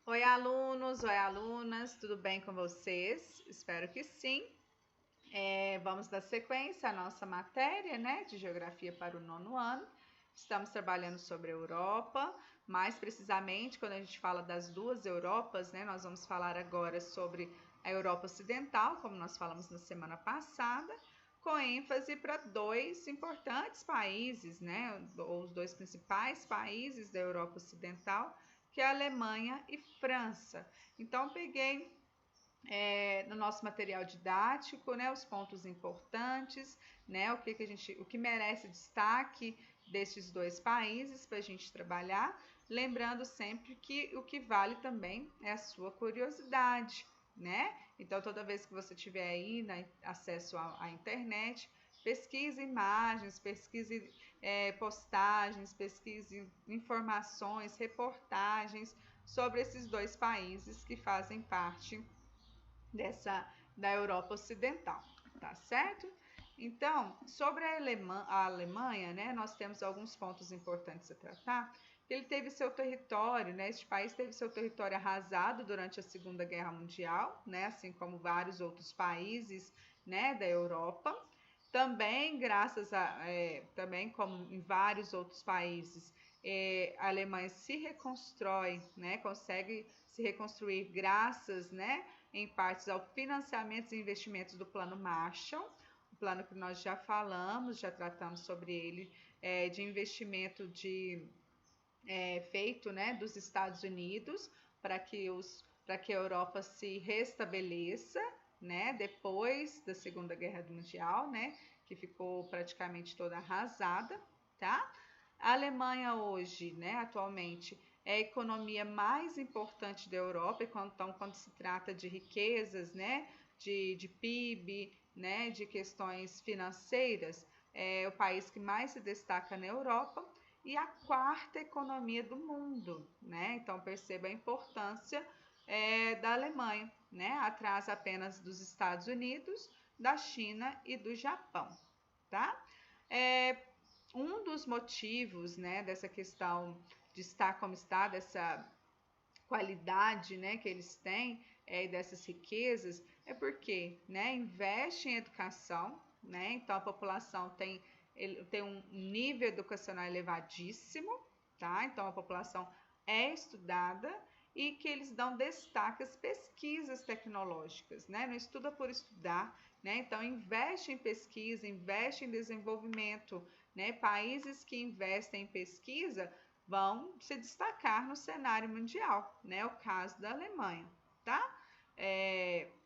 Oi, alunos, oi, alunas, tudo bem com vocês? Espero que sim. Vamos dar sequência à nossa matéria, né, de Geografia para o nono ano. Estamos trabalhando sobre a Europa, mais precisamente quando a gente fala das duas Europas, né, nós vamos falar agora sobre a Europa Ocidental, como nós falamos na semana passada, com ênfase para dois importantes países, né, ou os dois principais países da Europa Ocidental, que é a Alemanha e França. Então, peguei no nosso material didático, né, os pontos importantes, né, o que merece destaque destes dois países para a gente trabalhar, lembrando sempre que o que vale também é a sua curiosidade, né? Então, toda vez que você tiver aí acesso à internet, pesquise imagens, pesquise postagens, pesquise informações, reportagens sobre esses dois países que fazem parte da Europa Ocidental, tá certo? Então, sobre a Alemanha, né, nós temos alguns pontos importantes a tratar. Ele teve seu território, né, este país teve seu território arrasado durante a Segunda Guerra Mundial, né, assim como vários outros países, né, da Europa. Também, também como em vários outros países, a Alemanha se reconstrói, né, consegue se reconstruir graças, né, em partes ao financiamento e investimentos do Plano Marshall, o plano que nós já falamos, já tratamos sobre ele, de investimento feito, né, dos Estados Unidos para que a Europa se restabeleça, né, depois da Segunda Guerra Mundial, né, que ficou praticamente toda arrasada, tá? A Alemanha hoje, né, atualmente, é a economia mais importante da Europa, então quando se trata de riquezas, né, de PIB, né, de questões financeiras, é o país que mais se destaca na Europa e a quarta economia do mundo, né? Então perceba a importância da Alemanha, né? Atrás apenas dos Estados Unidos, da China e do Japão, tá? Um dos motivos, né, dessa questão de estar como está, dessa qualidade, né, que eles têm dessas riquezas, é porque, né, investe em educação, né, então a população tem um nível educacional elevadíssimo, tá? Então a população é estudada e que eles dão destaque às pesquisas tecnológicas, né? Não estuda por estudar, né? Então investe em pesquisa, investe em desenvolvimento, né? Países que investem em pesquisa vão se destacar no cenário mundial, né? O caso da Alemanha, tá?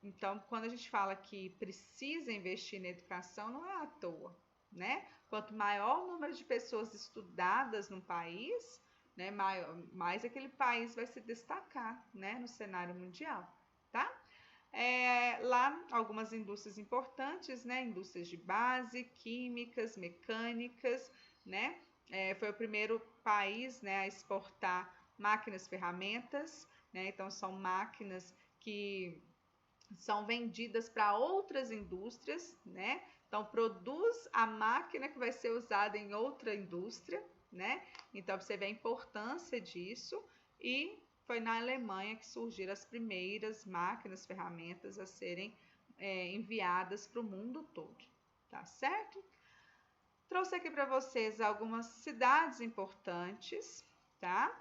Então, quando a gente fala que precisa investir na educação, não é à toa, né? Quanto maior o número de pessoas estudadas no país, né, mais aquele país vai se destacar, né, no cenário mundial, tá? Lá algumas indústrias importantes, né, indústrias de base, químicas, mecânicas, né? Foi o primeiro país, né, a exportar máquinas ferramentas, né? Então são máquinas que são vendidas para outras indústrias, né? Então produz a máquina que vai ser usada em outra indústria, né? Então você vê a importância disso e foi na Alemanha que surgiram as primeiras máquinas, ferramentas a serem enviadas para o mundo todo, tá certo? Trouxe aqui para vocês algumas cidades importantes, tá?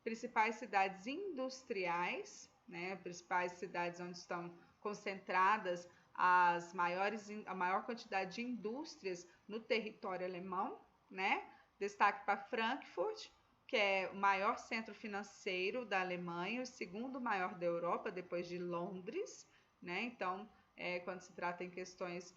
Principais cidades industriais, né? Principais cidades onde estão concentradas a maior quantidade de indústrias no território alemão, né? Destaque para Frankfurt, que é o maior centro financeiro da Alemanha, o segundo maior da Europa, depois de Londres, né? Então, quando se trata em questões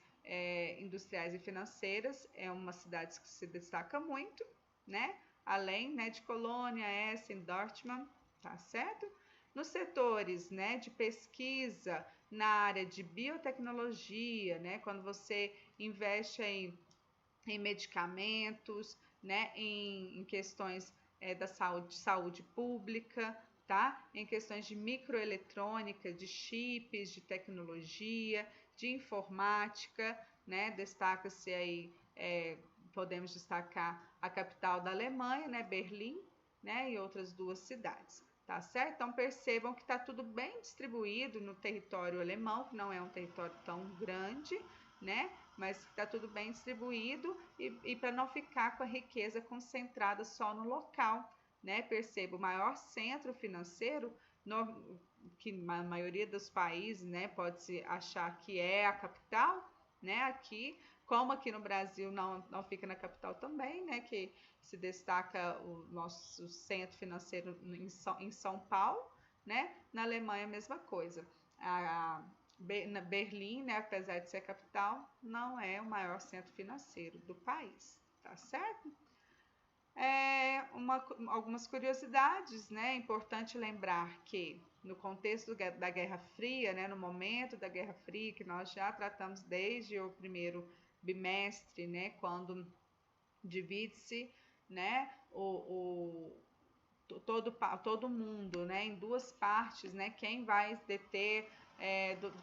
industriais e financeiras, é uma cidade que se destaca muito, né? Além, né, de Colônia, Essen, Dortmund, tá certo? Nos setores, né, de pesquisa, na área de biotecnologia, né, quando você investe em medicamentos, né, em questões da saúde pública, tá? Em questões de microeletrônica, de chips, de tecnologia, de informática, né? Destaca-se aí, podemos destacar a capital da Alemanha, né, Berlim, né, e outras duas cidades, tá certo? Então percebam que está tudo bem distribuído no território alemão, que não é um território tão grande, né? Mas está tudo bem distribuído e para não ficar com a riqueza concentrada só no local, né? Perceba, o maior centro financeiro, que na maioria dos países, né, pode-se achar que é a capital, né? Aqui, como aqui no Brasil não fica na capital também, né? Que se destaca o nosso centro financeiro em São Paulo, né? Na Alemanha a mesma coisa. Na Berlim, né, apesar de ser capital, não é o maior centro financeiro do país, tá certo? Algumas curiosidades, né? É importante lembrar que no contexto da Guerra Fria, né, no momento da Guerra Fria, que nós já tratamos desde o primeiro bimestre, né, quando divide-se, né, todo mundo, né, em duas partes, né, quem vai deter,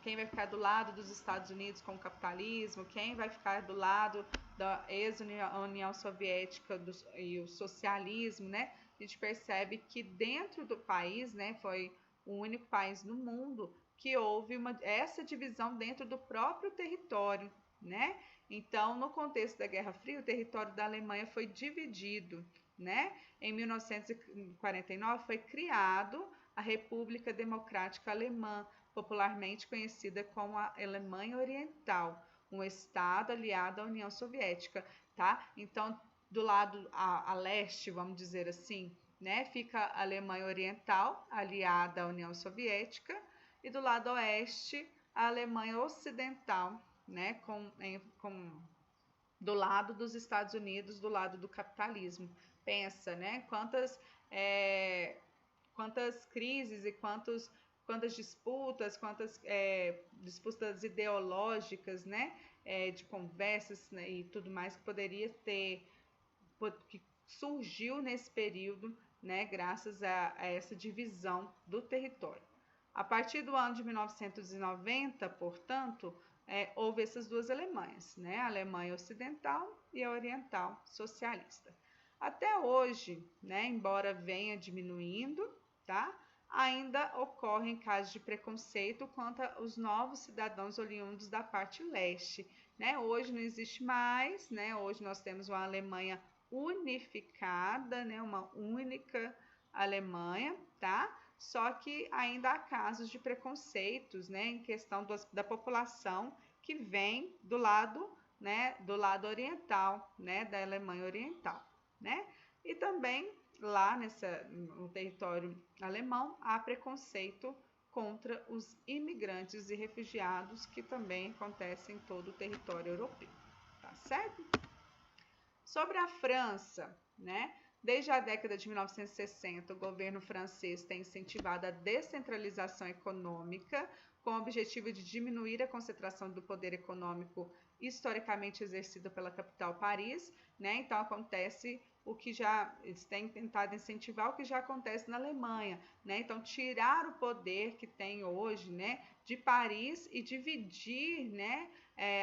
quem vai ficar do lado dos Estados Unidos com o capitalismo, quem vai ficar do lado da ex-União Soviética e o socialismo, né, a gente percebe que dentro do país, né, foi o único país no mundo que houve essa divisão dentro do próprio território, né? Então, no contexto da Guerra Fria, o território da Alemanha foi dividido, né? Em 1949 foi criado a República Democrática Alemã, popularmente conhecida como a Alemanha Oriental, um estado aliado à União Soviética, tá? Então, do lado a leste, vamos dizer assim, né, fica a Alemanha Oriental, aliada à União Soviética, e do lado oeste, a Alemanha Ocidental, né, do lado dos Estados Unidos, do lado do capitalismo. Pensa, né, quantas crises e quantas disputas ideológicas, né, de conversas, né, e tudo mais que poderia ter, que surgiu nesse período, né, graças a essa divisão do território. A partir do ano de 1990, portanto, houve essas duas Alemanhas, né, a Alemanha Ocidental e a Oriental Socialista. Até hoje, né, embora venha diminuindo, tá, ainda ocorrem casos de preconceito quanto aos novos cidadãos oriundos da parte leste, né? Hoje não existe mais, né? Hoje nós temos uma Alemanha unificada, né? Uma única Alemanha, tá? Só que ainda há casos de preconceitos, né? Em questão da população que vem do lado, né? Do lado oriental, né? Da Alemanha Oriental, né? E também lá no território alemão há preconceito contra os imigrantes e refugiados, que também acontece em todo o território europeu, tá certo? Sobre a França, né? Desde a década de 1960, o governo francês tem incentivado a descentralização econômica com o objetivo de diminuir a concentração do poder econômico historicamente exercido pela capital Paris, né? Então acontece o que eles têm tentado incentivar, o que já acontece na Alemanha, né? Então tirar o poder que tem hoje, né, de Paris e dividir, né,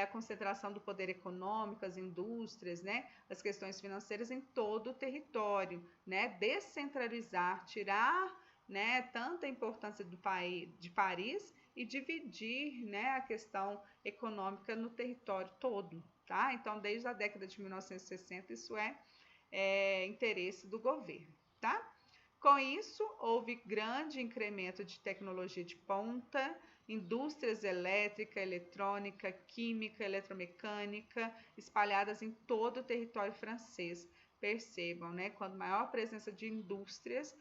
a concentração do poder econômico, as indústrias, né, as questões financeiras em todo o território, né? Descentralizar, tirar, né, tanta importância de Paris e dividir, né, a questão econômica no território todo, tá? Então, desde a década de 1960, isso é interesse do governo, tá? Com isso, houve grande incremento de tecnologia de ponta, indústrias elétrica, eletrônica, química, eletromecânica, espalhadas em todo o território francês. Percebam, né? Quanto maior a presença de indústrias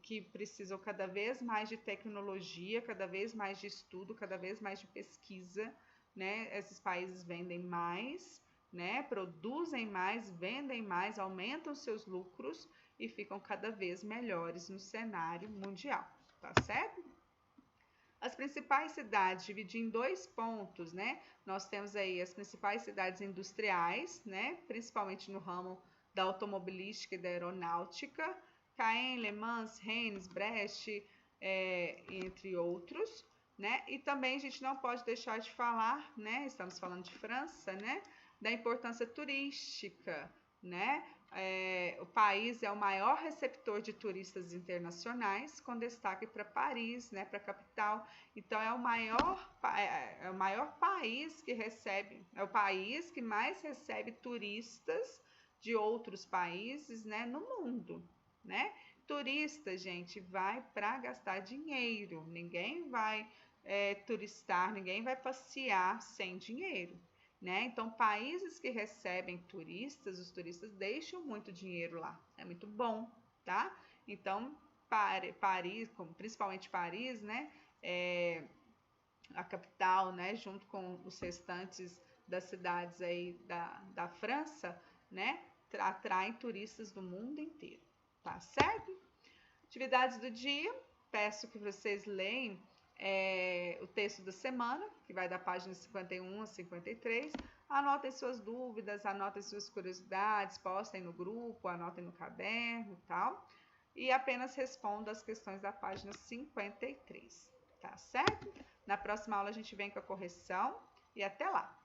que precisam cada vez mais de tecnologia, cada vez mais de estudo, cada vez mais de pesquisa, né? Esses países vendem mais, né? Produzem mais, vendem mais, aumentam seus lucros e ficam cada vez melhores no cenário mundial, tá certo? As principais cidades, dividir em dois pontos, né? Nós temos aí as principais cidades industriais, né? Principalmente no ramo da automobilística e da aeronáutica, Caen, Le Mans, Rennes, Brest, entre outros, né? E também a gente não pode deixar de falar, né? Estamos falando de França, né? Da importância turística, né? o país é o maior receptor de turistas internacionais, com destaque para Paris, né, para a capital. Então é o maior país que recebe, é o país que mais recebe turistas de outros países, né, no mundo, né? Turista, gente, vai para gastar dinheiro. Ninguém vai turistar, ninguém vai passear sem dinheiro. Né? Então, países que recebem turistas, os turistas deixam muito dinheiro lá. É muito bom, tá? Então, Paris, principalmente Paris, né? A capital, né? Junto com os restantes das cidades aí da França, né? Atraem turistas do mundo inteiro, tá certo? Atividades do dia, peço que vocês leiam o texto da semana, que vai da página 51 a 53. Anotem suas dúvidas, anotem suas curiosidades, postem no grupo, anotem no caderno e tal. E apenas responda as questões da página 53, tá certo? Na próxima aula a gente vem com a correção e até lá!